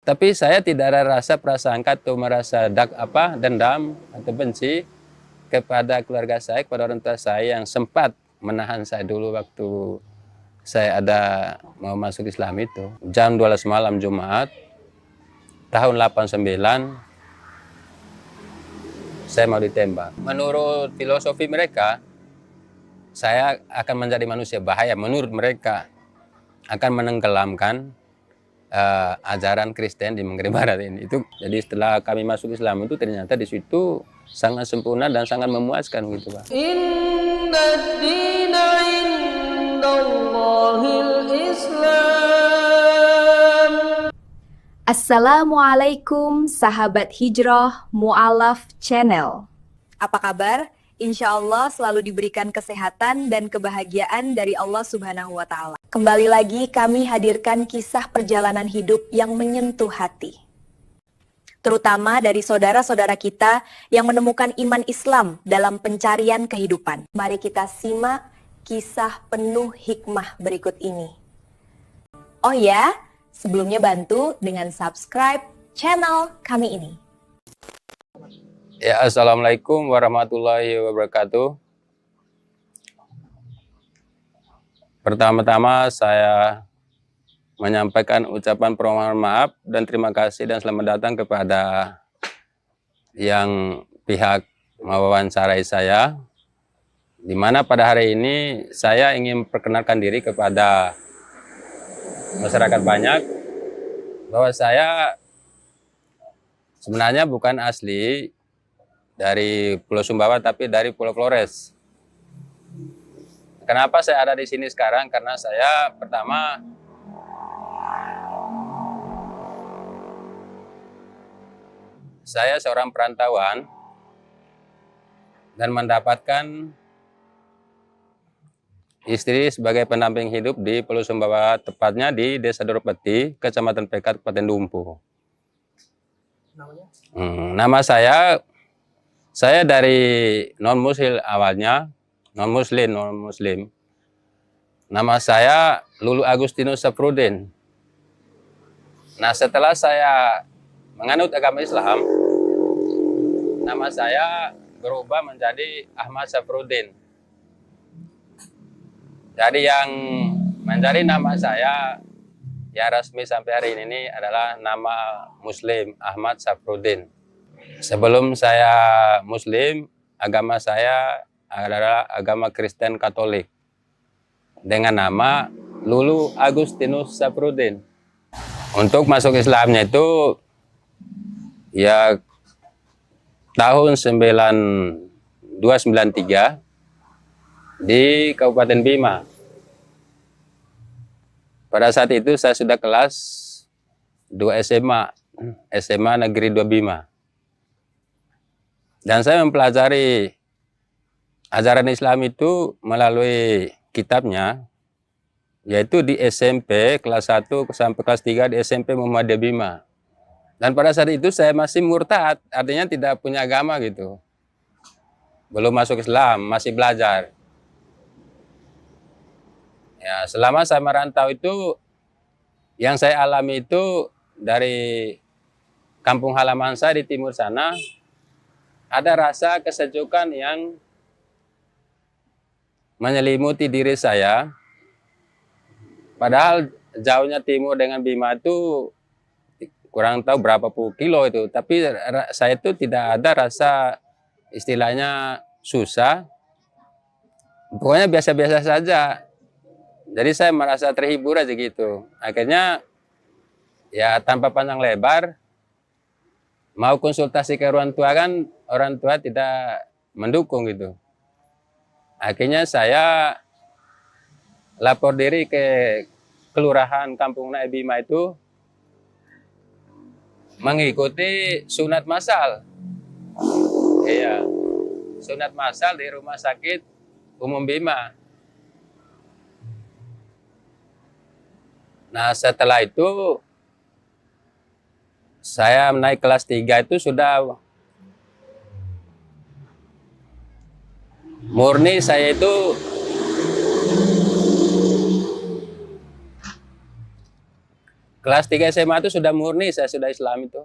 Tapi saya tidak ada rasa prasangka atau merasa dendam atau benci kepada keluarga saya, kepada orang tua saya yang sempat menahan saya dulu waktu saya ada mau masuk Islam itu. Jam 12 malam Jumat tahun 89 saya mau ditembak. Menurut filosofi mereka, saya akan menjadi manusia bahaya. Menurut mereka akan menenggelamkan ajaran Kristen di Manggarai Barat ini. Itu jadi setelah kami masuk Islam itu ternyata di situ sangat sempurna dan sangat memuaskan gitu, Pak. Inna dina indallahil Islam. Assalamualaikum sahabat Hijrah Mu'alaf Channel. Apa kabar? Insya Allah selalu diberikan kesehatan dan kebahagiaan dari Allah Subhanahu wa Ta'ala. Kembali lagi kami hadirkan kisah perjalanan hidup yang menyentuh hati, terutama dari saudara-saudara kita yang menemukan iman Islam dalam pencarian kehidupan. Mari kita simak kisah penuh hikmah berikut ini. Oh ya, sebelumnya bantu dengan subscribe channel kami ini. Ya, Assalamualaikum warahmatullahi wabarakatuh. Pertama-tama saya menyampaikan ucapan permohonan maaf dan terima kasih dan selamat datang kepada yang pihak mewawancarai saya, di mana pada hari ini saya ingin perkenalkan diri kepada masyarakat banyak bahwa saya sebenarnya bukan asli dari Pulau Sumbawa tapi dari Pulau Flores. Kenapa saya ada di sini sekarang? Karena saya pertama saya seorang perantauan dan mendapatkan istri sebagai pendamping hidup di Pulau Sumbawa, tepatnya di Desa Doropeti, Kecamatan Pekat, Kabupaten Dumpu. Nama saya dari non-muslim awalnya, non-muslim. Nama saya Lulu Agustinus Safrudin. Nah, setelah saya menganut agama Islam, nama saya berubah menjadi Ahmad Safrudin. Jadi yang menjadi nama saya ya resmi sampai hari ini adalah nama Muslim Ahmad Safrudin. Sebelum saya Muslim, agama saya adalah agama Kristen Katolik dengan nama Lulu Agustinus Safrudin. Untuk masuk Islamnya itu ya tahun 293 di Kabupaten Bima. Pada saat itu saya sudah kelas 2 SMA Negeri 2 Bima. Dan saya mempelajari ajaran Islam itu melalui kitabnya, yaitu di SMP kelas 1 sampai kelas 3 di SMP Muhammadiyah Bima. Dan pada saat itu saya masih murtad, artinya tidak punya agama gitu. Belum masuk Islam, masih belajar. Ya, selama saya merantau itu, yang saya alami itu dari kampung halaman saya di timur sana, ada rasa kesejukan yang menyelimuti diri saya. Padahal jauhnya timur dengan Bima itu kurang tahu berapa puluh kilo itu. Tapi saya itu tidak ada rasa istilahnya susah. Pokoknya biasa-biasa saja. Jadi saya merasa terhibur aja gitu. Akhirnya ya tanpa panjang lebar, mau konsultasi ke orang tua kan orang tua tidak mendukung gitu. Akhirnya saya lapor diri ke Kelurahan Kampung Naik Bima itu mengikuti sunat massal. Iya, sunat massal di Rumah Sakit Umum Bima. Nah, setelah itu saya naik kelas 3 itu sudah murni saya itu Kelas 3 SMA itu sudah murni saya sudah Islam itu.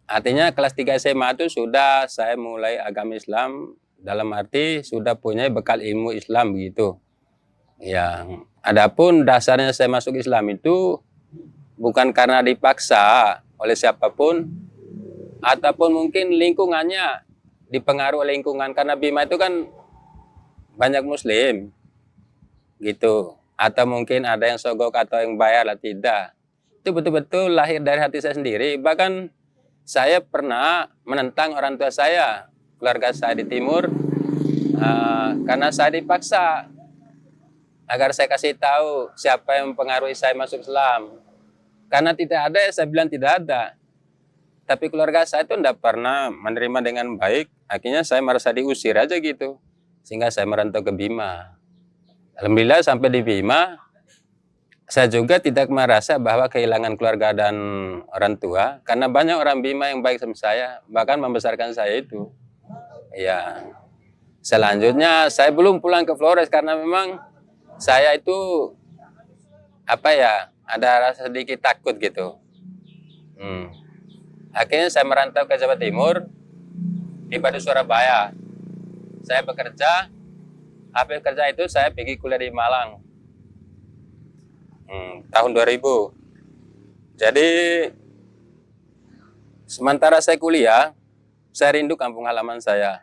Artinya kelas 3 SMA itu sudah saya mulai agama Islam dalam arti sudah punya bekal ilmu Islam begitu. Ya, adapun dasarnya saya masuk Islam itu bukan karena dipaksa oleh siapapun ataupun mungkin lingkungannya dipengaruhi oleh lingkungan karena Bima itu kan banyak muslim gitu. Atau mungkin ada yang sogok atau yang bayar lah, tidak. Itu betul-betul lahir dari hati saya sendiri. Bahkan saya pernah menentang orang tua saya, keluarga saya di timur, karena saya dipaksa agar saya kasih tahu siapa yang mempengaruhi saya masuk Islam. Karena tidak ada, saya bilang tidak ada. Tapi keluarga saya itu tidak pernah menerima dengan baik. Akhirnya saya merasa diusir aja gitu. Sehingga saya merantau ke Bima. Alhamdulillah sampai di Bima, saya juga tidak merasa bahwa kehilangan keluarga dan orang tua. Karena banyak orang Bima yang baik sama saya, bahkan membesarkan saya itu. Ya, selanjutnya saya belum pulang ke Flores karena memang saya itu ada rasa sedikit takut gitu. Akhirnya saya merantau ke Jawa Timur, di Batu Surabaya. Saya bekerja, habis kerja itu saya pergi kuliah di Malang. Tahun 2000. Jadi sementara saya kuliah, saya rindu kampung halaman saya.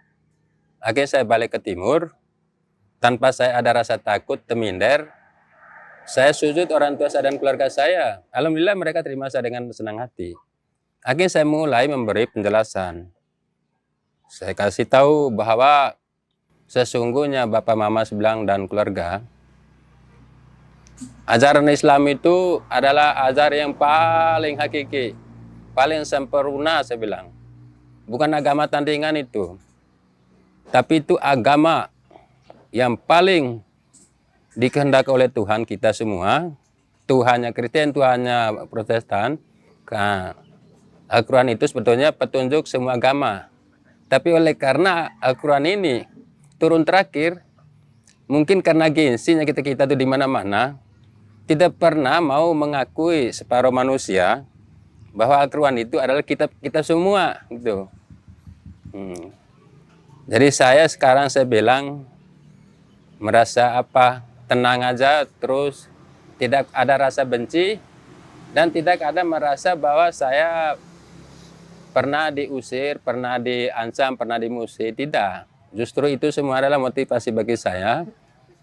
Akhirnya saya balik ke timur, tanpa saya ada rasa takut, teminder. Saya sujud orang tua saya dan keluarga saya. Alhamdulillah mereka terima saya dengan senang hati. Akhirnya saya mulai memberi penjelasan. Saya kasih tahu bahwa sesungguhnya Bapak Mama sebelang dan keluarga, ajaran Islam itu adalah ajaran yang paling hakiki, paling sempurna saya bilang. Bukan agama tandingan itu, tapi itu agama yang paling dikehendaki oleh Tuhan kita semua. Tuhannya Kristen, Tuhannya Protestan. Al-Quran itu sebetulnya petunjuk semua agama. Tapi oleh karena Al-Quran ini turun terakhir, mungkin karena gengsinya kita itu di mana-mana, tidak pernah mau mengakui separuh manusia bahwa Al-Quran itu adalah kitab kita semua gitu. Jadi saya sekarang saya bilang merasa tenang aja, terus tidak ada rasa benci dan tidak ada merasa bahwa saya pernah diusir, pernah diancam, pernah dimusuhi, tidak. Justru itu semua adalah motivasi bagi saya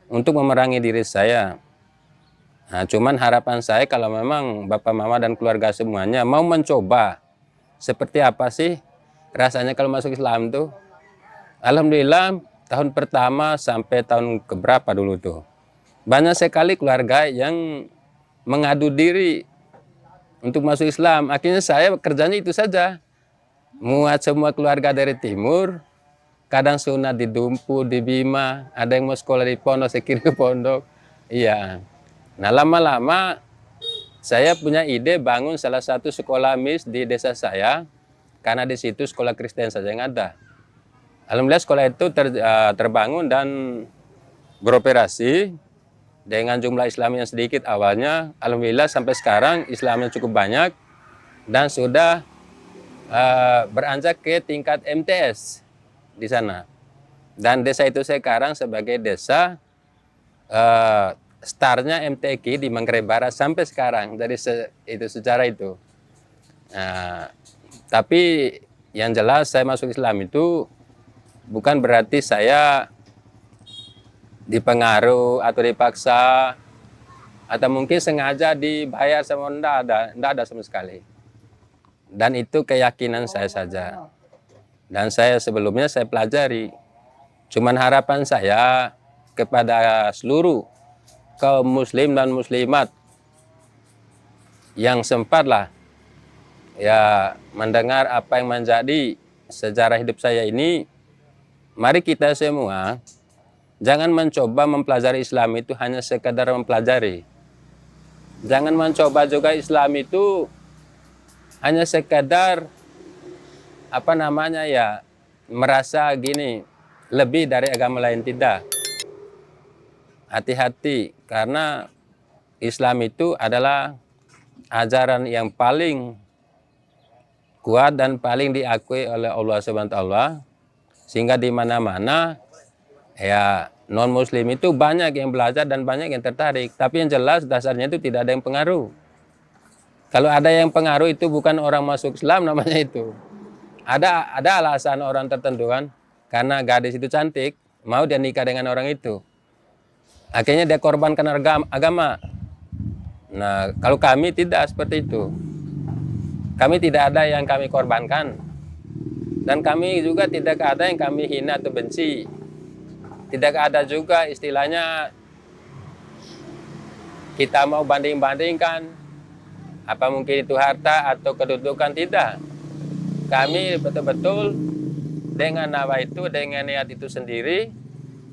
untuk memerangi diri saya. Nah, cuman harapan saya kalau memang Bapak Mama dan keluarga semuanya mau mencoba seperti apa sih rasanya kalau masuk Islam tuh. Alhamdulillah tahun pertama sampai tahun keberapa dulu tuh, banyak sekali keluarga yang mengadu diri untuk masuk Islam. Akhirnya saya kerjanya itu saja. Muat semua keluarga dari timur, kadang sunat di Dumpu, di Bima, ada yang mau sekolah di pondok, saya kirim ke pondok. Iya. Nah lama-lama saya punya ide bangun salah satu sekolah mis di desa saya, karena di situ sekolah Kristen saja yang ada. Alhamdulillah sekolah itu terbangun dan beroperasi dengan jumlah Islam yang sedikit awalnya. Alhamdulillah sampai sekarang Islamnya cukup banyak dan sudah beranjak ke tingkat MTS di sana. Dan desa itu sekarang sebagai desa startnya MTQ di Manggarai Barat sampai sekarang, dari itu sejarah itu. Nah, tapi yang jelas saya masuk Islam itu bukan berarti saya dipengaruhi atau dipaksa atau mungkin sengaja dibayar sama, enggak ada sama sekali. Dan itu keyakinan saya saja. Dan saya sebelumnya saya pelajari. Cuman harapan saya kepada seluruh kaum muslim dan muslimat yang sempatlah ya mendengar apa yang menjadi sejarah hidup saya ini, mari kita semua jangan mencoba mempelajari Islam itu hanya sekadar mempelajari. Jangan mencoba juga Islam itu hanya sekadar merasa gini lebih dari agama lain, tidak. Hati-hati, karena Islam itu adalah ajaran yang paling kuat dan paling diakui oleh Allah Subhanahu wa taala, sehingga di mana-mana ya non muslim itu banyak yang belajar dan banyak yang tertarik. Tapi yang jelas dasarnya itu tidak ada yang pengaruh. Kalau ada yang pengaruh itu bukan orang masuk Islam namanya itu. Ada alasan orang tertentu kan, karena gadis itu cantik, mau dia nikah dengan orang itu. Akhirnya dia korbankan agama. Nah, kalau kami tidak seperti itu. Kami tidak ada yang kami korbankan. Dan kami juga tidak ada yang kami hina atau benci. Tidak ada juga istilahnya kita mau banding-bandingkan. Apa mungkin itu harta atau kedudukan, tidak. Kami betul-betul dengan nawa itu, dengan niat itu sendiri,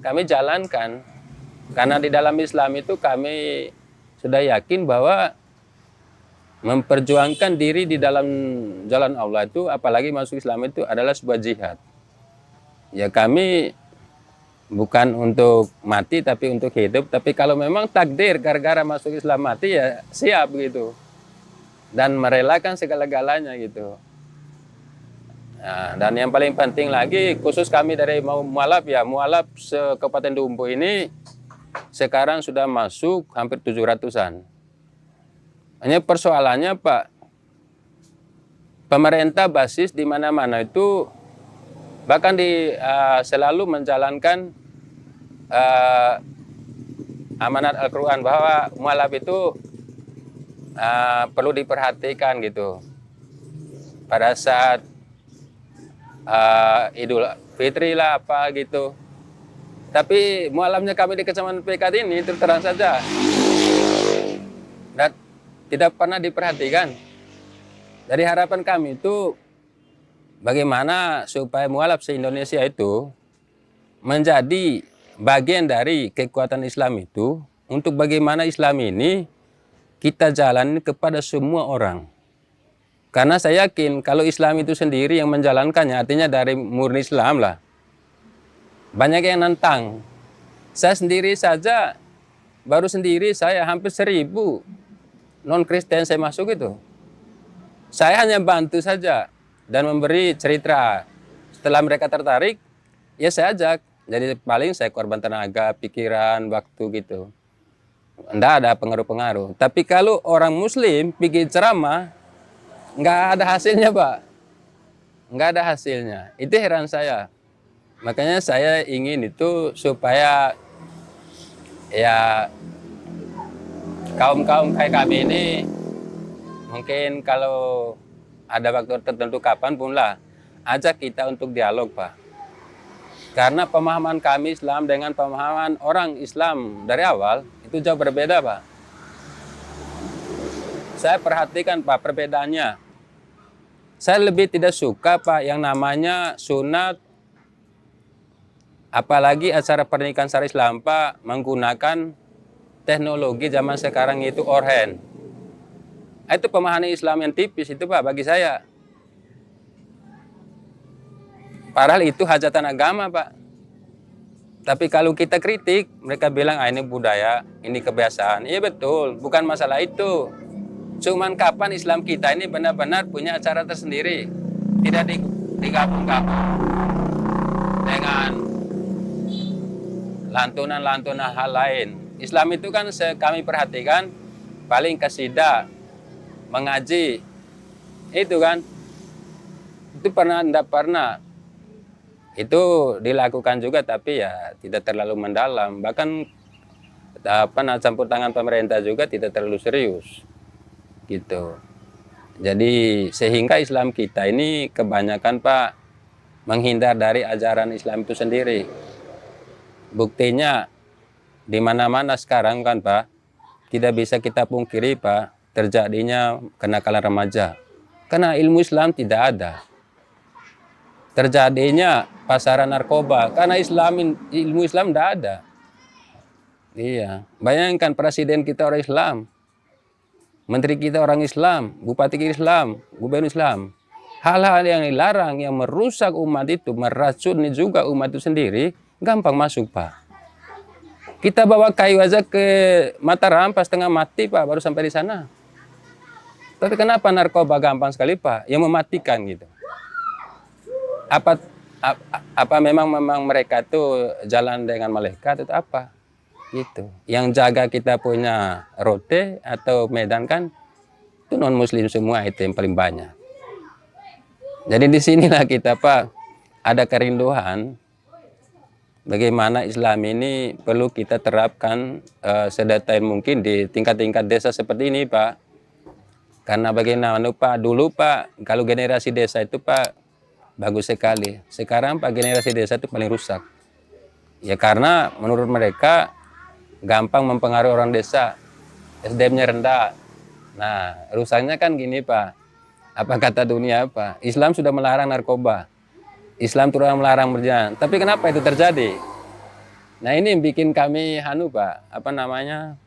kami jalankan. Karena di dalam Islam itu kami sudah yakin bahwa memperjuangkan diri di dalam jalan Allah itu, apalagi masuk Islam itu adalah sebuah jihad. Ya kami bukan untuk mati tapi untuk hidup. Tapi kalau memang takdir gara-gara masuk Islam mati, ya siap gitu. Dan merelakan segala-galanya gitu. Nah, dan yang paling penting lagi, khusus kami dari Mualaf ya, Mualaf Kabupaten Dumpo ini sekarang sudah masuk hampir 700-an. Hanya persoalannya Pak, pemerintah basis di mana-mana itu bahkan selalu menjalankan amanat Al-Quran bahwa Mualaf itu perlu diperhatikan gitu. Pada saat Idul Fitri lah apa gitu. Tapi mualafnya kami di Kecamatan Pekat ini terus terang saja dan tidak pernah diperhatikan. Dari harapan kami itu bagaimana supaya mualaf se-Indonesia itu menjadi bagian dari kekuatan Islam itu, untuk bagaimana Islam ini kita jalani kepada semua orang. Karena saya yakin kalau Islam itu sendiri yang menjalankannya, artinya dari murni Islam lah. Banyak yang nantang. Saya sendiri saja, baru sendiri saya hampir 1000 non-Kristen saya masuk itu. Saya hanya bantu saja dan memberi cerita. Setelah mereka tertarik, ya saya ajak. Jadi paling saya korban tenaga, pikiran, waktu gitu. Tidak ada pengaruh-pengaruh. Tapi kalau orang Muslim bikin ceramah, nggak ada hasilnya Pak, nggak ada hasilnya. Itu heran saya. Makanya saya ingin itu supaya ya kaum-kaum kayak kami ini mungkin kalau ada waktu tertentu kapanpun lah, ajak kita untuk dialog Pak. Karena pemahaman kami Islam dengan pemahaman orang Islam dari awal itu jauh berbeda Pak. Saya perhatikan Pak perbedaannya. Saya lebih tidak suka Pak yang namanya sunat, apalagi acara pernikahan syariah Islam Pak menggunakan teknologi zaman sekarang itu orhen. Itu pemahaman Islam yang tipis itu Pak bagi saya. Padahal itu hajatan agama Pak. Tapi kalau kita kritik, mereka bilang ini budaya, ini kebiasaan. Iya betul, bukan masalah itu. Cuman kapan Islam kita ini benar-benar punya acara tersendiri, tidak digabung-gabung dengan lantunan-lantunan hal lain. Islam itu kan kami perhatikan paling kasidah, mengaji, itu kan, itu tidak pernah. Itu dilakukan juga tapi ya tidak terlalu mendalam. Bahkan campur tangan pemerintah juga tidak terlalu serius. Gitu. Jadi sehingga Islam kita ini kebanyakan Pak menghindar dari ajaran Islam itu sendiri. Buktinya di mana-mana sekarang kan Pak, tidak bisa kita pungkiri Pak terjadinya kenakalan remaja. Karena ilmu Islam tidak ada. Terjadinya pasaran narkoba karena ilmu Islam tidak ada. Iya, bayangkan presiden kita orang Islam. Menteri kita orang Islam, bupati kita Islam, gubernur Islam. Hal-hal yang dilarang, yang merusak umat itu, meracuni juga umat itu sendiri, gampang masuk Pak. Kita bawa kayu aja ke Mataram pas tengah mati Pak, baru sampai di sana. Tapi kenapa narkoba gampang sekali Pak? Yang mematikan gitu. Apa apa memang mereka itu jalan dengan malaikat atau apa? Gitu. Yang jaga kita punya Rote atau Medan kan itu non muslim semua, itu yang paling banyak. Jadi di sinilah kita Pak ada kerinduan bagaimana Islam ini perlu kita terapkan sedetail mungkin di tingkat-tingkat desa seperti ini Pak. Karena bagaimana Pak, dulu Pak kalau generasi desa itu Pak bagus sekali. Sekarang Pak generasi desa itu paling rusak. Ya karena menurut mereka gampang mempengaruhi orang desa. SDM-nya rendah. Nah, rusaknya kan gini Pak. Apa kata dunia Pak? Islam sudah melarang narkoba. Islam turut melarang berjalan. Tapi kenapa itu terjadi? Nah, ini yang bikin kami Pak, apa namanya?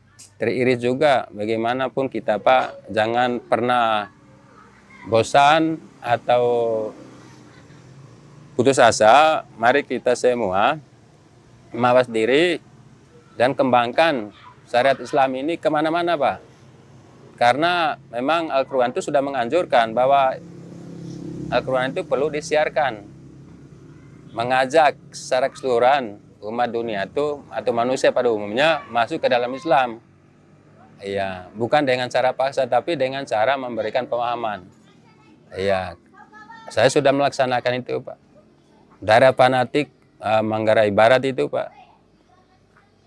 Teriris juga. Bagaimanapun kita Pak, jangan pernah bosan atau putus asa. Mari kita semua mawas diri dan kembangkan syariat Islam ini kemana-mana Pak. Karena memang Al-Quran itu sudah menganjurkan bahwa Al-Quran itu perlu disiarkan. Mengajak secara keseluruhan umat dunia itu atau manusia pada umumnya masuk ke dalam Islam. Iya, bukan dengan cara paksa tapi dengan cara memberikan pemahaman. Iya, saya sudah melaksanakan itu Pak. Daerah fanatik Manggarai Barat itu Pak.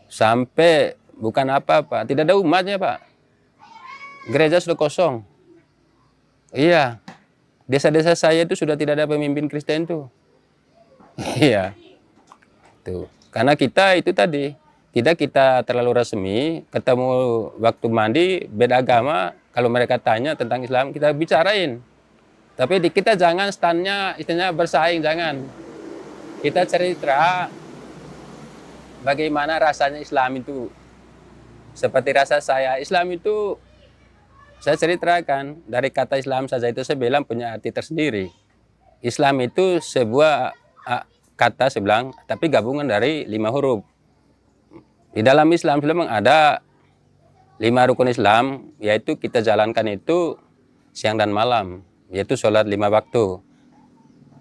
Sampai bukan apa-apa, tidak ada umatnya Pak. Gereja sudah kosong. Iya, desa-desa saya itu sudah tidak ada pemimpin Kristen tuh. Iya, tuh. Karena kita itu tadi, kita terlalu resmi, ketemu waktu mandi, beda agama, kalau mereka tanya tentang Islam, kita bicarain. Tapi kita jangan standnya, istilahnya bersaing, jangan. Kita cerita bagaimana rasanya Islam itu. Seperti rasa saya, Islam itu saya ceritakan dari kata Islam saja itu saya bilang punya arti tersendiri. Islam itu sebuah kata saya bilang, tapi gabungan dari 5 huruf. Di dalam Islam memang ada 5 rukun Islam, yaitu kita jalankan itu siang dan malam, yaitu sholat 5 waktu.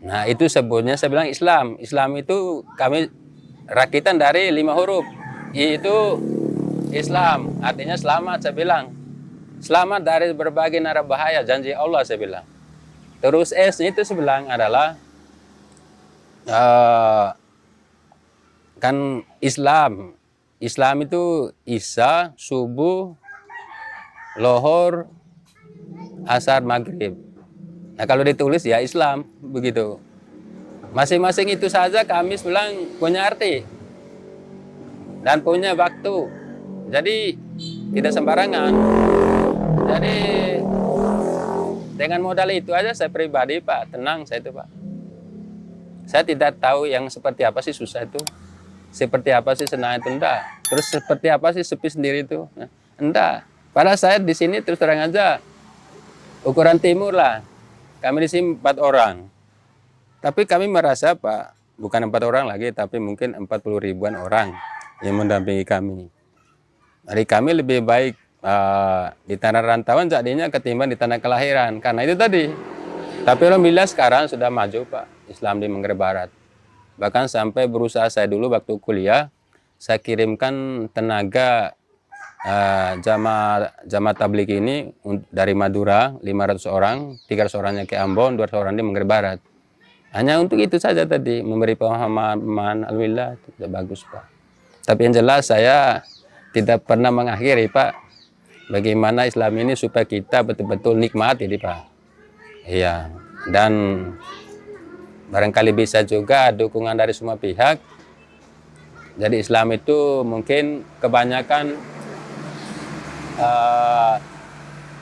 Nah itu sebutnya saya bilang Islam. Islam itu kami rakitan dari 5 huruf, yaitu Islam, artinya selamat saya bilang. Selamat dari berbagai nara bahaya, janji Allah saya bilang. Terus S itu saya bilang adalah kan Islam. Islam itu Isya, subuh, lohor, asar, maghrib. Nah kalau ditulis ya Islam, begitu. Masing-masing itu saja kami bilang punya arti dan punya waktu. Jadi tidak sembarangan. Jadi dengan modal itu aja saya pribadi Pak, tenang saya itu Pak. Saya tidak tahu yang seperti apa sih susah itu. Seperti apa sih senang itu, enggak. Terus seperti apa sih sepi sendiri itu, enggak. Padahal saya di sini terus terang aja, ukuran timur lah. Kami di sini 4 orang. Tapi kami merasa Pak, bukan 4 orang lagi, tapi mungkin 40 ribuan orang yang mendampingi kami. Hari kami lebih baik di tanah rantauan jadinya ketimbang di tanah kelahiran. Karena itu tadi. Tapi alhamdulillah sekarang sudah maju Pak, Islam di Manggarai Barat. Bahkan sampai berusaha saya dulu waktu kuliah, saya kirimkan tenaga jamaah tabligh ini dari Madura 500 orang, 300 orangnya ke Ambon, 200 orang di Manggarai Barat. Hanya untuk itu saja tadi, memberi pemahaman, alhamdulillah sudah bagus Pak. Tapi yang jelas saya tidak pernah mengakhiri Pak, bagaimana Islam ini supaya kita betul-betul nikmati Pak. Iya, dan barangkali bisa juga dukungan dari semua pihak. Jadi Islam itu mungkin kebanyakan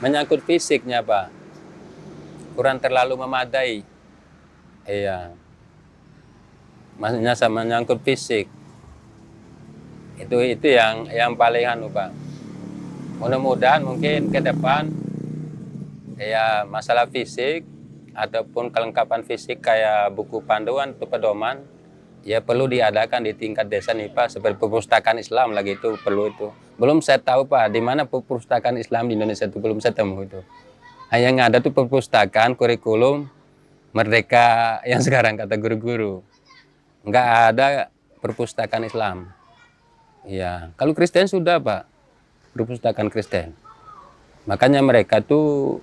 menyangkut fisiknya Pak, kurang terlalu memadai. Iya, maksudnya sama menyangkut fisik. Itu yang paling Pak. Mudah-mudahan mungkin ke depan ya masalah fisik ataupun kelengkapan fisik kayak buku panduan atau pedoman ya perlu diadakan di tingkat desa nih Pak, seperti perpustakaan Islam lagi itu perlu itu. Belum saya tahu Pak di mana perpustakaan Islam di Indonesia itu belum saya temu itu. Yang ada tuh perpustakaan, kurikulum Merdeka yang sekarang kata guru-guru. Nggak ada perpustakaan Islam. Ya, kalau Kristen sudah Pak, perpustakaan Kristen. Makanya mereka tuh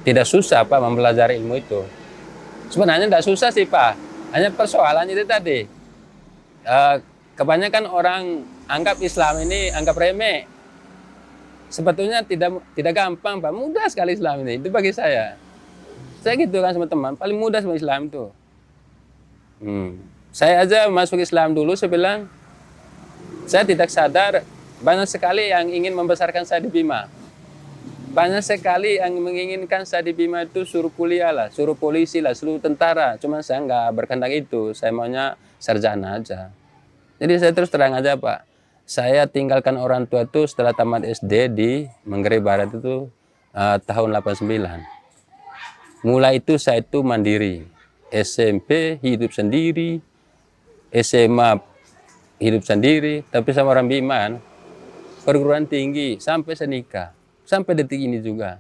tidak susah Pak mempelajari ilmu itu. Sebenarnya tidak susah sih Pak, hanya persoalannya itu tadi. Kebanyakan orang anggap Islam ini anggap remeh. Sebetulnya tidak gampang Pak, mudah sekali Islam ini. Itu bagi saya. Saya gitu kan sama teman, paling mudah sama Islam itu. Saya aja masuk Islam dulu, saya bilang, saya tidak sadar banyak sekali yang ingin membesarkan saya di Bima. Banyak sekali yang menginginkan saya di Bima itu suruh kuliah lah, suruh polisi lah, suruh tentara. Cuma saya nggak berkehendak itu, saya maunya sarjana aja. Jadi saya terus terang aja Pak, saya tinggalkan orang tua itu setelah tamat SD di Manggarai Barat itu tahun 89. Mulai itu saya itu mandiri. SMP hidup sendiri, SMA hidup sendiri, tapi sama orang Bima, perguruan tinggi sampai saya nikah, sampai detik ini juga.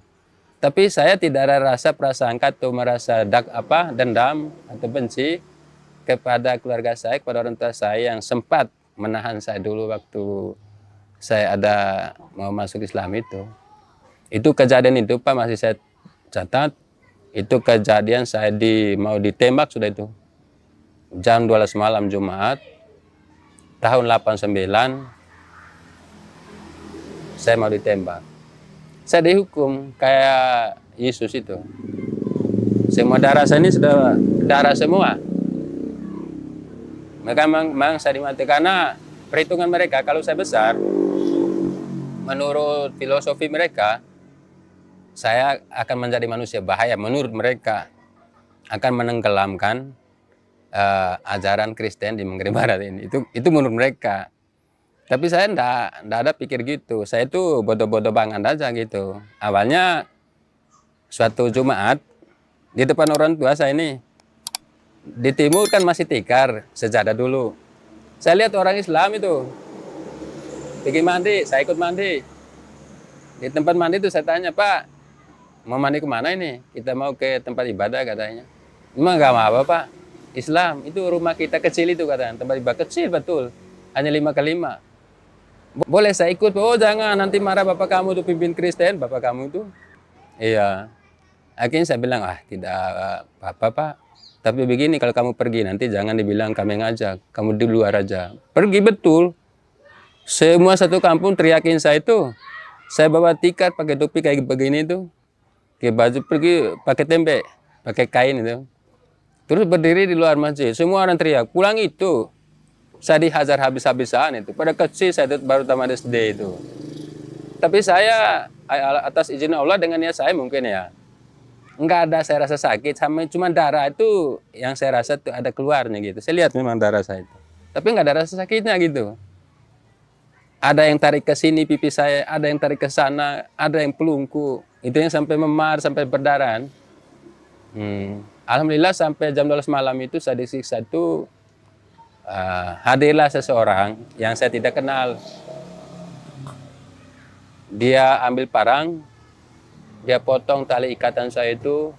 Tapi saya tidak ada rasa prasangka atau merasa dendam atau benci kepada keluarga saya, kepada orang tua saya yang sempat menahan saya dulu waktu saya ada mau masuk Islam itu. Itu kejadian itu Pak masih saya catat. Itu kejadian saya mau ditembak sudah itu. Jam 12 malam Jumat tahun 89 saya mau ditembak. Saya dihukum kayak Yesus itu. Semua darah saya ini sudah darah semua. Maka memang saya dimati karena perhitungan mereka kalau saya besar, menurut filosofi mereka, saya akan menjadi manusia bahaya. Menurut mereka akan menenggelamkan ajaran Kristen di Manggarai Barat ini. Itu menurut mereka. Tapi saya enggak ada pikir gitu. Saya itu bodoh-bodoh banget aja gitu. Awalnya suatu Jumat di depan orang tua saya ini. Di timur kan masih tikar, sejadah dulu. Saya lihat orang Islam itu pergi mandi, saya ikut mandi. Di tempat mandi itu saya tanya, Pak, mau mandi kemana ini? Kita mau ke tempat ibadah katanya. Memang gak apa-apa Pak, Islam itu rumah kita kecil itu katanya, tempat ibadah kecil betul, hanya 5x5. Boleh saya ikut? Oh jangan, nanti marah bapak kamu tuh pimpin Kristen, bapak kamu tuh. Iya. Akhirnya saya bilang, tidak apa-apa Pak. Tapi begini, kalau kamu pergi nanti jangan dibilang kami ngajak, kamu di luar aja. Pergi betul. Semua satu kampung teriakin saya itu. Saya bawa tikar pakai topi kayak begini tuh. Pakai baju pergi pakai tempe, pakai kain itu. Terus berdiri di luar masjid. Semua orang teriak, pulang itu. Saya dihajar habis-habisan itu. Pada kecil saya baru tamat SD itu. Tapi saya atas izin Allah dengan niat saya mungkin ya. Enggak ada saya rasa sakit, sama cuma darah itu yang saya rasa tuh ada keluarnya gitu. Saya lihat memang darah saya itu. Tapi enggak ada rasa sakitnya gitu. Ada yang tarik ke sini pipi saya, ada yang tarik ke sana, ada yang pelungku. Itu yang sampai memar, sampai berdarah. Alhamdulillah sampai jam 12 malam itu saya disiksa itu hadirlah seseorang yang saya tidak kenal. Dia ambil parang, dia potong tali ikatan saya itu,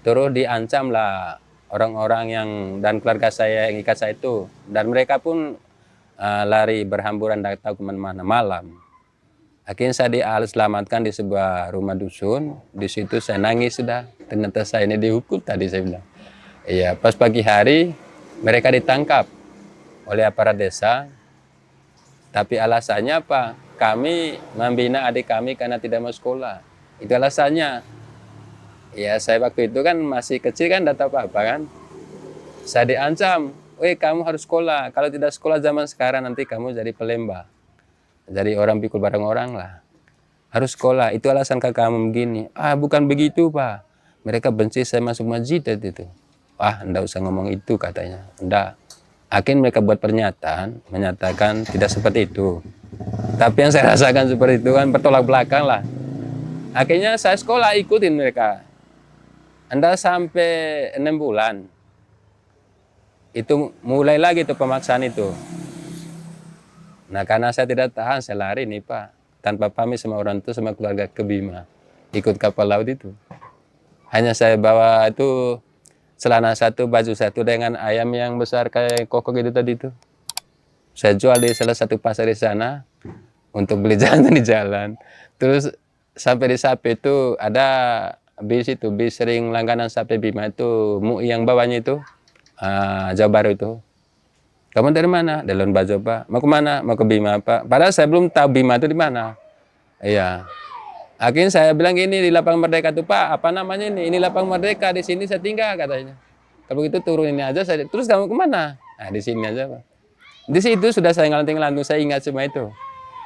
terus diancam lah orang-orang yang dan keluarga saya yang ikat saya itu, dan mereka pun lari berhamburan tak tahu kemana-mana malam. Akhirnya saya diselamatkan di sebuah rumah dusun. Di situ saya nangis sudah. Ternyata saya ini dihukum tadi saya bilang. Iya, pas pagi hari mereka ditangkap oleh aparat desa. Tapi alasannya apa? Kami membina adik kami karena tidak mau sekolah. Itu alasannya. Ya saya waktu itu kan masih kecil kan, tidak tahu apa-apa kan. Saya diancam, kamu harus sekolah. Kalau tidak sekolah zaman sekarang nanti kamu jadi pelembah. Jadi orang pikul barang orang lah. Harus sekolah, itu alasan kamu begini. Bukan begitu Pak. Mereka benci saya masuk masjid itu. Enggak usah ngomong itu katanya. Enggak. Akhirnya mereka buat pernyataan, menyatakan tidak seperti itu. Tapi yang saya rasakan seperti itu kan bertolak belakang lah. Akhirnya saya sekolah ikutin mereka. Anda sampai 6 bulan. Itu mulai lagi tuh pemaksaan itu. Nah karena saya tidak tahan, saya lari nih Pak. Tanpa pamit sama orang tua, sama keluarga ke Bima. ikut kapal laut itu. Hanya saya bawa itu celana satu, baju satu dengan ayam yang besar kayak kokok itu tadi itu. Saya jual di salah satu pasar di sana untuk beli jalan di jalan. Terus sampai di Sape itu ada bis itu, bis sering langganan Sape Bima itu, MUI yang bawahnya itu, Jawa Baru itu. Kamu dari mana? Dari Labuan Bajo, Pak. Mau ke mana? Mau ke Bima, Pak. Padahal saya belum tahu Bima itu di mana. Iya. Akhirnya saya bilang gini di Lapangan Merdeka tuh, Pak, apa namanya ini? Ini Lapangan Merdeka, di sini saya tinggal katanya. Kalau begitu turun ini aja saya. Terus kamu kemana? Nah, di sini aja, Pak. Di situ sudah saya ngelanting-lantung, saya ingat semua itu.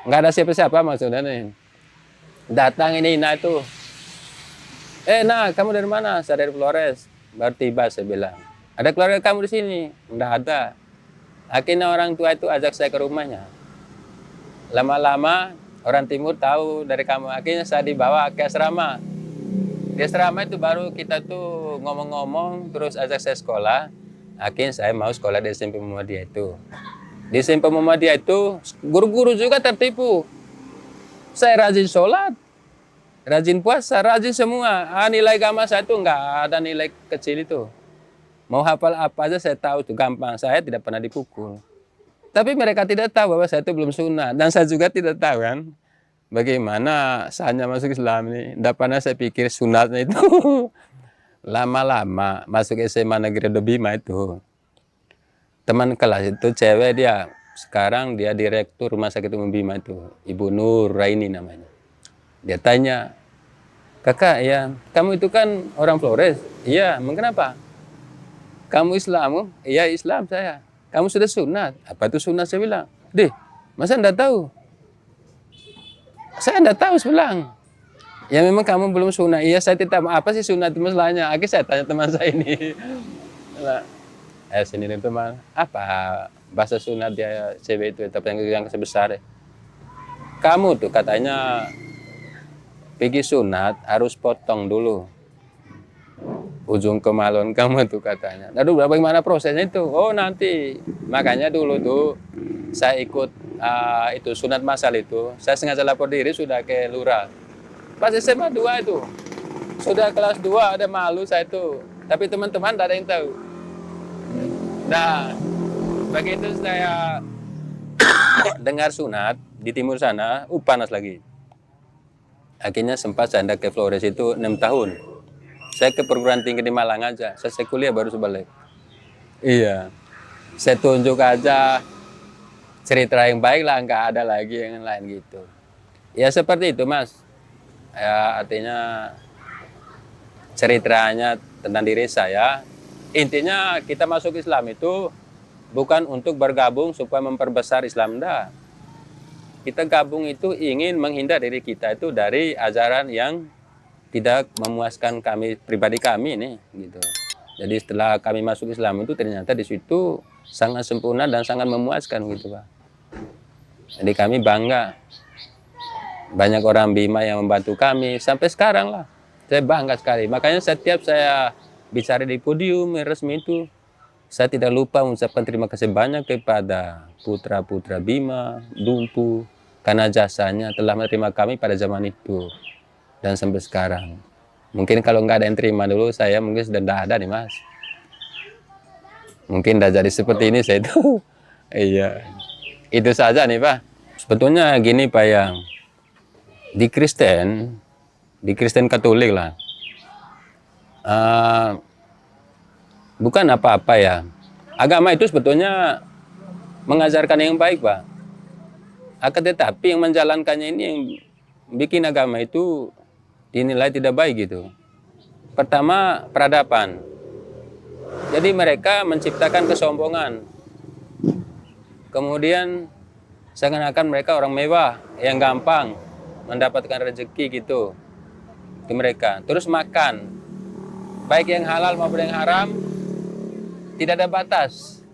Nggak ada siapa-siapa maksudnya nih. Datang ini, nah itu. Nah, kamu dari mana? Saya dari Flores. Baru tiba, saya bilang. Ada keluarga kamu di sini? Nggak ada. Akhirnya orang tua itu ajak saya ke rumahnya. Lama-lama orang timur tahu dari kamu. Akhirnya saya dibawa ke asrama. Di asrama itu baru kita tuh ngomong-ngomong, terus ajak saya sekolah. Akhirnya saya mau sekolah di SMP Muhammadiyah itu. Di SMP Muhammadiyah itu guru-guru juga tertipu. Saya rajin sholat, rajin puasa, rajin semua. Nilai agama saya itu nggak ada nilai kecil itu. Mau hafal apa aja saya tahu itu gampang. Saya tidak pernah dipukul. Tapi mereka tidak tahu bahwa saya itu belum sunat. Dan saya juga tidak tahu kan bagaimana sahnya masuk Islam ini. Tidak pernah saya pikir sunatnya itu. Lama-lama masuk SMA Negeri Dobima itu. Teman kelas itu cewek dia. Sekarang dia direktur Rumah Sakit Umum Bima itu. Ibu Nur Raini namanya. Dia tanya, kakak ya kamu itu kan orang Flores. Iya, kenapa? Kamu Islam? Iya Islam saya. Kamu sudah sunat? Apa itu sunat? Saya bilang. Deh, masa enggak tahu? Saya enggak tahu, saya bilang. Ya memang kamu belum sunat. Iya saya tidak tahu. Apa sih sunat itu masalahnya? Akhirnya saya tanya teman saya ini. Sini nih teman. Apa bahasa sunat dia cewek itu? Tapi yang sebesar. Kamu tuh katanya pergi sunat harus potong dulu ujung kemaluan kamu tuh katanya. Aduh, bagaimana prosesnya itu? Oh nanti, makanya dulu tuh saya ikut itu sunat masal itu. Saya sengaja lapor diri sudah ke lurah. Pas SMA 2 itu, sudah kelas 2 ada malu saya itu. Tapi teman-teman tidak ada yang tahu. Nah, begitu saya dengar sunat di timur sana, panas lagi. Akhirnya sempat saya ke Flores itu 6 tahun. Saya ke perguruan tinggi di Malang aja. Saya kuliah baru sebalik. Iya. Saya tunjuk aja cerita yang baik lah, nggak ada lagi yang lain gitu. Ya seperti itu Mas. Ya, artinya ceritanya tentang diri saya. Intinya kita masuk Islam itu bukan untuk bergabung supaya memperbesar Islam, enggak. Kita gabung itu ingin menghindar diri kita itu dari ajaran yang tidak memuaskan kami pribadi kami nih gitu. Jadi setelah kami masuk Islam itu ternyata di situ sangat sempurna dan sangat memuaskan gitu Pak. Jadi kami bangga. Banyak orang Bima yang membantu kami sampai sekarang lah. Saya bangga sekali. Makanya setiap saya bicara di podium resmi itu saya tidak lupa mengucapkan terima kasih banyak kepada putra-putra Bima, Dumpu karena jasanya telah menerima kami pada zaman itu. Dan sampai sekarang. Mungkin kalau nggak ada yang terima dulu, saya mungkin sudah tidak ada nih Mas. Mungkin tidak jadi seperti ini saya itu. Iya. Itu saja nih Pak. Sebetulnya gini Pak yang di Kristen Katolik lah. Bukan apa-apa ya. Agama itu sebetulnya mengajarkan yang baik Pak. Akan tetapi yang menjalankannya ini yang bikin agama itu dinilai tidak baik gitu. Pertama, peradaban. Jadi mereka menciptakan kesombongan. Kemudian seakan-akan mereka orang mewah yang gampang mendapatkan rezeki gitu ke mereka. Terus makan, baik yang halal maupun yang haram, tidak ada batas.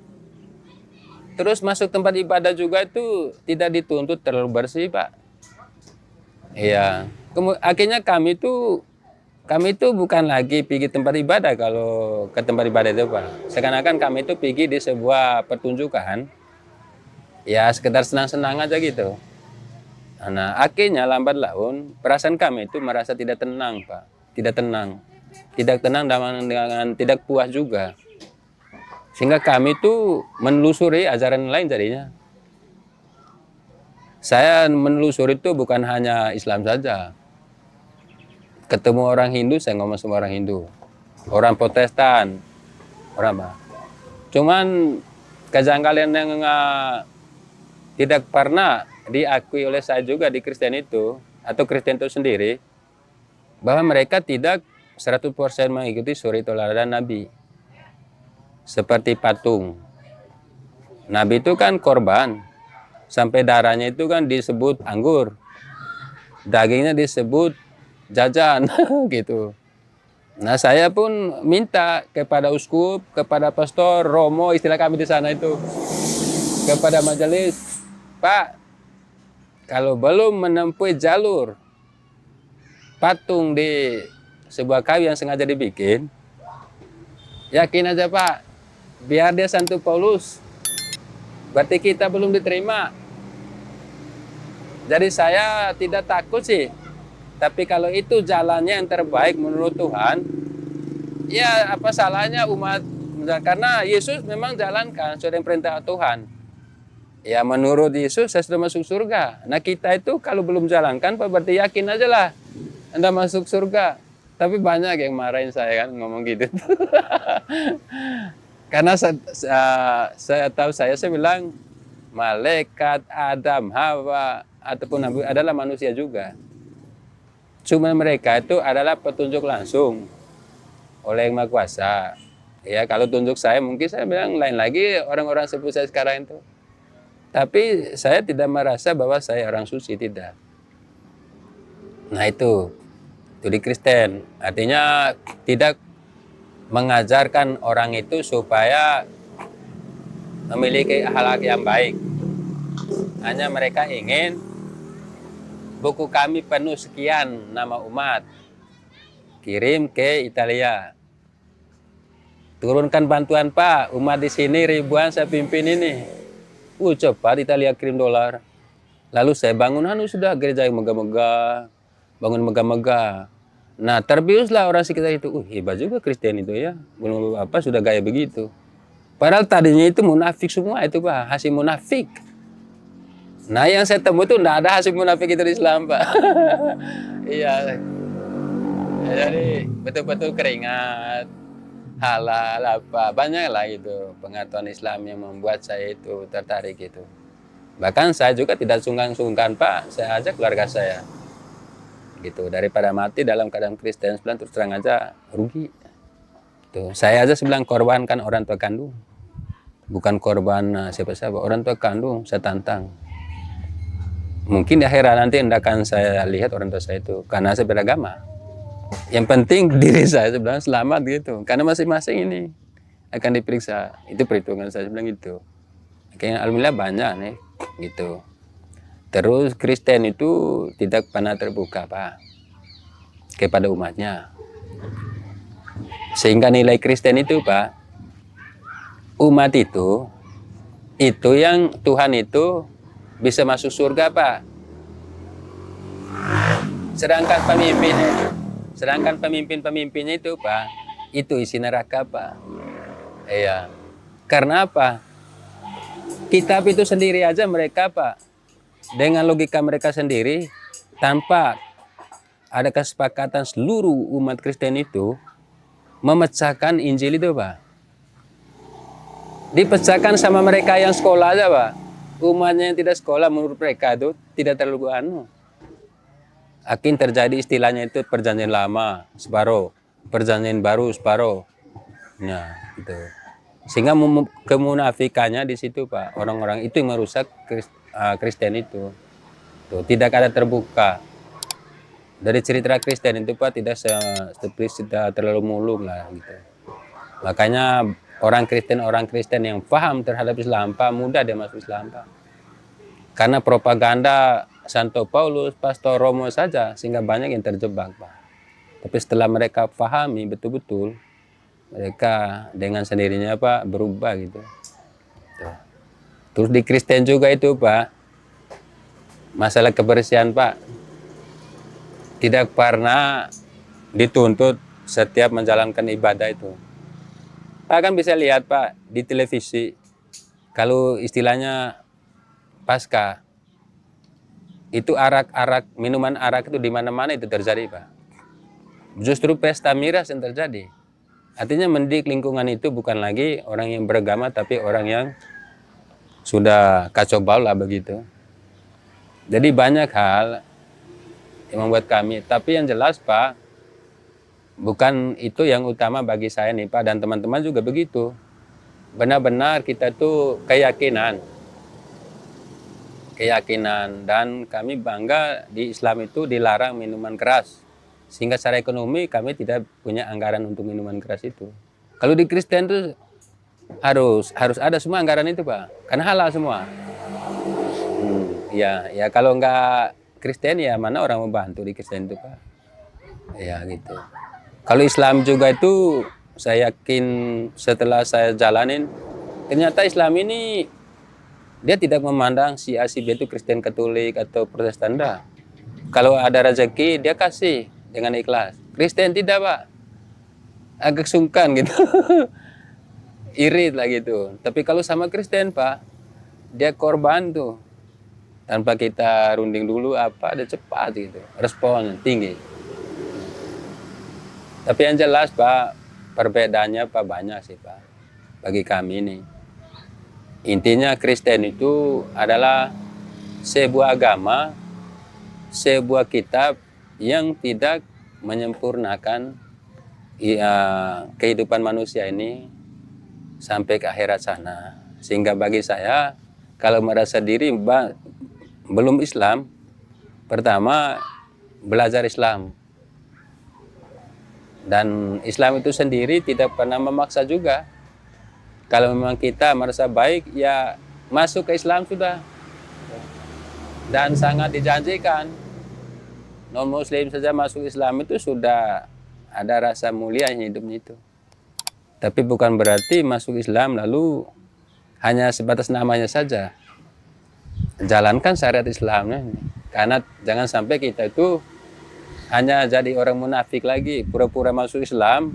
Terus masuk tempat ibadah juga itu tidak dituntut terlalu bersih Pak. Iya. Akhirnya kami itu bukan lagi pergi tempat ibadah kalau ke tempat ibadah itu Pak. Seakan-akan kami itu pergi di sebuah pertunjukan. Ya sekedar senang-senang aja gitu. Nah, akhirnya lambat laun perasaan kami itu merasa tidak tenang, Pak. Tidak tenang. Tidak tenang dengan tidak puas juga. Sehingga kami itu menelusuri ajaran lain jadinya. Saya menelusuri itu bukan hanya Islam saja. Ketemu orang Hindu, saya ngomong sama orang Hindu. Orang Protestan, orang apa. Cuman kejanggalan yang tidak pernah diakui oleh saya juga di Kristen itu, atau Kristen itu sendiri, bahwa mereka tidak 100% mengikuti suri teladan Nabi. Seperti patung. Nabi itu kan korban. Sampai darahnya itu kan disebut anggur. Dagingnya disebut jajan gitu. Nah, saya pun minta kepada uskup, kepada pastor, romo, istilah kami di sana itu, kepada majelis, Pak, kalau belum menempuh jalur patung di sebuah kayu yang sengaja dibikin, yakin aja Pak, biar dia Santo Paulus, berarti kita belum diterima. Jadi saya tidak takut sih. Tapi kalau itu jalannya yang terbaik menurut Tuhan, ya apa salahnya umat, karena Yesus memang jalankan sesuai dengan perintah Tuhan. Ya menurut Yesus saya sudah masuk surga. Nah kita itu kalau belum jalankan, Pak, berarti yakin aja lah Anda masuk surga. Tapi banyak yang marahin saya kan ngomong gitu. Karena saya tahu saya bilang malaikat, Adam, Hawa, ataupun Nabi adalah manusia juga. Cuma mereka itu adalah petunjuk langsung oleh Yang Maha Kuasa. Ya kalau tunjuk saya mungkin saya bilang lain lagi orang-orang sepupu saya sekarang itu. Tapi saya tidak merasa bahwa saya orang suci, tidak. Nah itu di Kristen. Artinya tidak mengajarkan orang itu supaya memiliki akhlak yang baik. Hanya mereka ingin buku kami penuh sekian nama umat, kirim ke Italia. Turunkan bantuan Pak, umat di sini ribuan saya pimpin ini. Cepat Italia kirim dolar. Lalu saya bangun sudah gereja yang megah-megah, bangun megah-megah. Nah terbiuslah orang sekitar itu, hebat juga Kristen itu ya, belum apa sudah gaya begitu. Padahal tadinya itu munafik semua itu Pak, hasil munafik. Nah yang saya temu itu tidak ada hasil munafik itu di Islam Pak. Iya. Jadi betul-betul keringat, halal apa, banyak lah itu pengetahuan Islam yang membuat saya itu tertarik itu. Bahkan saya juga tidak sungkan-sungkan Pak, saya ajak keluarga saya. Gitu, daripada mati dalam keadaan Kristen, sebelah terus terang aja rugi. Tuh, saya aja sebelah korbankan orang tua kandung. Bukan korban siapa-siapa, orang tua kandung saya tantang. Mungkin di akhirat nanti tidak akan saya lihat orang tua saya itu karena saya beragama. Yang penting diri saya sebenarnya selamat gitu. Karena masing-masing ini akan diperiksa. Itu perhitungan saya bilang gitu. Kayaknya alhamdulillah banyak nih gitu. Terus Kristen itu tidak pernah terbuka Pak kepada umatnya. Sehingga nilai Kristen itu Pak, umat itu yang Tuhan itu bisa masuk surga Pak. Sedangkan pemimpin-pemimpinnya itu Pak, itu isi neraka Pak. Iya. Karena apa? Kitab itu sendiri aja mereka Pak, dengan logika mereka sendiri, tanpa ada kesepakatan seluruh umat Kristen itu memecahkan Injil itu Pak. Dipecahkan sama mereka yang sekolah aja Pak. Umatnya yang tidak sekolah menurut mereka itu tidak terlalu akhirnya terjadi istilahnya itu perjanjian lama separuh, perjanjian baru separuh. Nah, gitu. Sehingga kemunafikannya di situ Pak. Orang-orang itu yang merusak Kristen itu. Tuh, tidak ada terbuka. Dari cerita Kristen itu Pak tidak terlalu mulung lah gitu. Makanya orang Kristen yang paham terhadap Islam Pak, mudah dia masuk Islam Pak. Karena propaganda Santo Paulus, Pastor Romo saja sehingga banyak yang terjebak Pak. Tapi setelah mereka pahami betul-betul, mereka dengan sendirinya Pak berubah gitu. Terus di Kristen juga itu Pak, masalah kebersihan Pak, tidak pernah dituntut setiap menjalankan ibadah itu. Pak kan bisa lihat Pak di televisi, kalau istilahnya pasca, itu arak-arak, minuman arak itu di mana-mana itu terjadi Pak. Justru pesta miras yang terjadi. Artinya mendidik lingkungan itu bukan lagi orang yang beragama, tapi orang yang sudah kacau balau lah begitu. Jadi banyak hal yang membuat kami, tapi yang jelas Pak, bukan itu yang utama bagi saya nih Pak, dan teman-teman juga begitu. Benar-benar kita tuh keyakinan, dan kami bangga di Islam itu dilarang minuman keras, sehingga secara ekonomi kami tidak punya anggaran untuk minuman keras itu. Kalau di Kristen tuh harus ada semua anggaran itu Pak, karena halal semua. Ya kalau nggak Kristen ya mana orang mau bantu di Kristen itu Pak. Ya gitu. Kalau Islam juga itu saya yakin setelah saya jalanin, ternyata Islam ini dia tidak memandang si A si B itu Kristen, Katolik atau Protestan dah. Kalau ada rezeki dia kasih dengan ikhlas. Kristen tidak Pak, agak sungkan gitu. Irit lah gitu. Tapi kalau sama Kristen Pak, dia korban tuh. Tanpa kita runding dulu apa, dia cepat gitu. Responnya tinggi. Tapi yang jelas Pak, perbedaannya Pak banyak sih Pak. Bagi kami ini. Intinya Kristen itu adalah sebuah agama, sebuah kitab yang tidak menyempurnakan kehidupan manusia ini sampai ke akhirat sana. Sehingga bagi saya, kalau merasa diri belum Islam, pertama belajar Islam. Dan Islam itu sendiri tidak pernah memaksa juga. Kalau memang kita merasa baik, ya masuk ke Islam sudah. Dan sangat dijanjikan. Non-Muslim saja masuk Islam itu sudah ada rasa mulia hidupnya itu. Tapi bukan berarti masuk Islam lalu hanya sebatas namanya saja. Jalankan syariat Islamnya. Karena jangan sampai kita itu hanya jadi orang munafik lagi, pura-pura masuk Islam,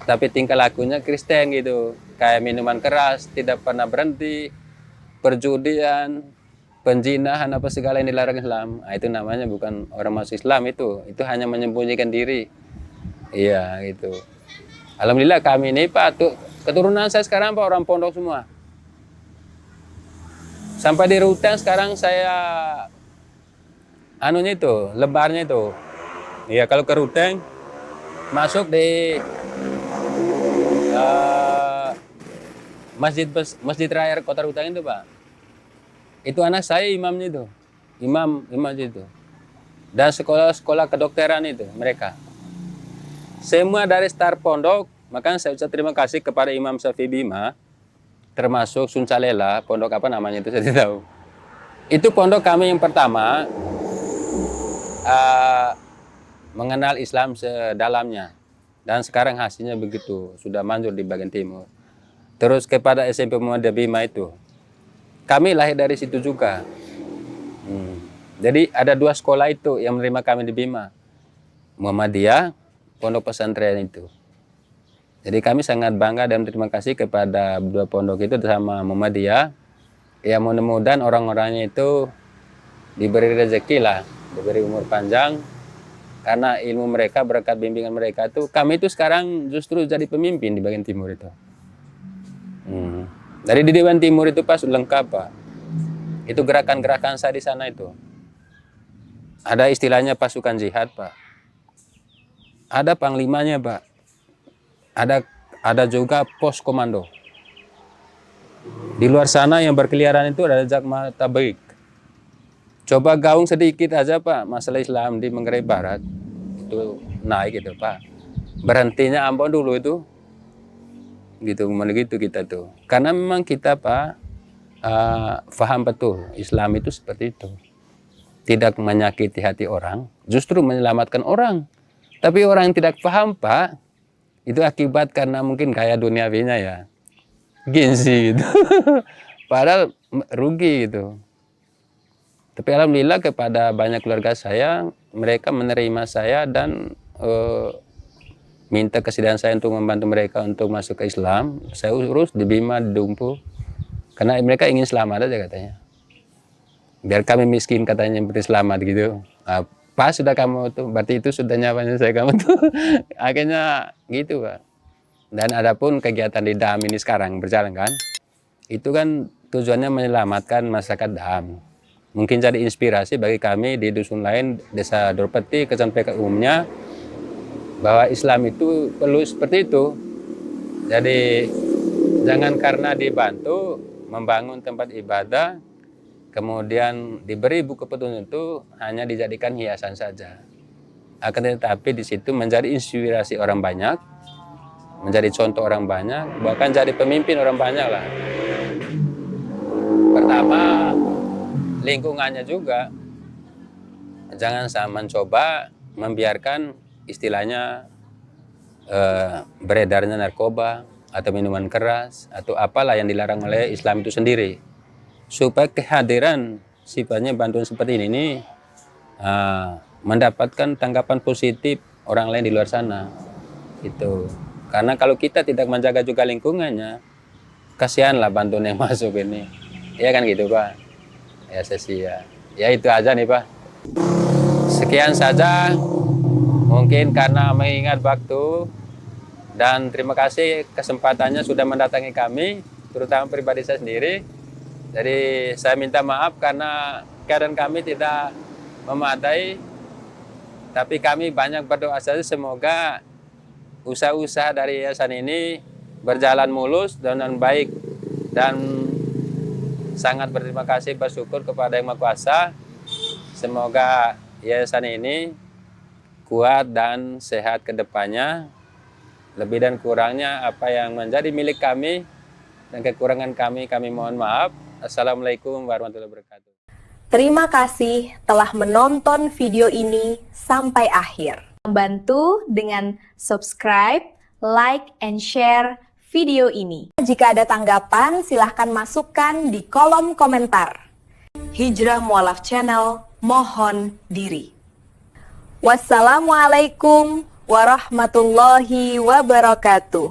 tapi tingkah lakunya Kristen gitu. Kayak minuman keras, tidak pernah berhenti, perjudian, penjinahan, apa segala yang dilarang Islam. Nah, itu namanya bukan orang masuk Islam itu hanya menyembunyikan diri. Iya gitu. Alhamdulillah kami ini Pak, keturunan saya sekarang Pak orang pondok semua. Sampai di Ruteng sekarang saya anunya itu, lebarnya itu. Iya kalau ke Ruteng masuk di masjid raya Kota Ruteng itu Pak. Itu anak saya imamnya itu, imam itu. Dan sekolah-sekolah kedokteran itu mereka. Semua dari start pondok, makanya saya ucap terima kasih kepada Imam Syafi'i Bima, termasuk Suncalela, pondok apa namanya itu saya tidak tahu. Itu pondok kami yang pertama mengenal Islam sedalamnya. Dan sekarang hasilnya begitu, sudah manjur di bagian timur. Terus kepada SMP Muhammadiyah Bima itu, kami lahir dari situ juga. Jadi ada 2 sekolah itu yang menerima kami di Bima. Muhammadiyah, pondok pesantren itu. Jadi kami sangat bangga dan terima kasih kepada 2 pondok itu sama Muhammadiyah. Ya mudah-mudahan orang-orangnya itu diberi rezeki lah, diberi umur panjang. Karena ilmu mereka, berkat bimbingan mereka itu, kami itu sekarang justru jadi pemimpin di bagian timur itu. Dari di Dewan Timur itu Pak sudah lengkap Pak. Itu gerakan-gerakan saya di sana itu. Ada istilahnya pasukan jihad Pak. Ada panglimanya Pak. Ada juga pos komando. Di luar sana yang berkeliaran itu ada Jakma Tabik. Coba gaung sedikit aja Pak, masalah Islam di Manggarai Barat itu naik gitu Pak. Berhentinya Ambon dulu itu, gitu kita tuh. Karena memang kita Pak paham betul Islam itu seperti itu. Tidak menyakiti hati orang, justru menyelamatkan orang. Tapi orang yang tidak paham Pak, itu akibat karena mungkin gaya duniawinya ya, gengsi gitu. Padahal rugi gitu. Tapi alhamdulillah kepada banyak keluarga saya, mereka menerima saya dan minta kesediaan saya untuk membantu mereka untuk masuk ke Islam. Saya urus di Bima, di Dumpu, karena mereka ingin selamat aja katanya. Biar kami miskin katanya berarti selamat gitu. Nah, pas sudah kamu tuh, berarti itu sudah nyawanya saya kamu tuh. Akhirnya gitu Pak. Dan adapun kegiatan di Dam ini sekarang berjalan kan, itu kan tujuannya menyelamatkan masyarakat Dam. Mungkin jadi inspirasi bagi kami di dusun lain, Desa Dorpeti, Kecamatan PK umumnya, bahwa Islam itu perlu seperti itu. Jadi jangan karena dibantu membangun tempat ibadah, kemudian diberi buku petunjuk itu hanya dijadikan hiasan saja. Akan tetapi di situ menjadi inspirasi orang banyak, menjadi contoh orang banyak, bahkan jadi pemimpin orang banyak lah. Pertama, lingkungannya juga. Jangan sama mencoba membiarkan istilahnya beredarnya narkoba atau minuman keras atau apalah yang dilarang oleh Islam itu sendiri, supaya kehadiran sifatnya bantuan seperti ini mendapatkan tanggapan positif orang lain di luar sana itu. Karena kalau kita tidak menjaga juga lingkungannya, kasihanlah bantuan yang masuk ini, ya kan gitu Pak. Ya ya itu aja nih Pak. Sekian saja. Mungkin karena mengingat waktu, dan terima kasih kesempatannya sudah mendatangi kami, terutama pribadi saya sendiri. Jadi saya minta maaf karena keadaan kami tidak memadai, tapi kami banyak berdoa saja semoga usaha-usaha dari yayasan ini berjalan mulus dan baik. Dan sangat berterima kasih, bersyukur kepada Yang Maha Kuasa. Semoga yayasan ini kuat dan sehat ke depannya. Lebih dan kurangnya apa yang menjadi milik kami dan kekurangan kami mohon maaf. Assalamualaikum warahmatullahi wabarakatuh. Terima kasih telah menonton video ini sampai akhir. Bantu dengan subscribe, like, and share video ini. Jika ada tanggapan, silahkan masukkan di kolom komentar. Hijrah Mu'alaf Channel mohon diri. Wassalamualaikum warahmatullahi wabarakatuh.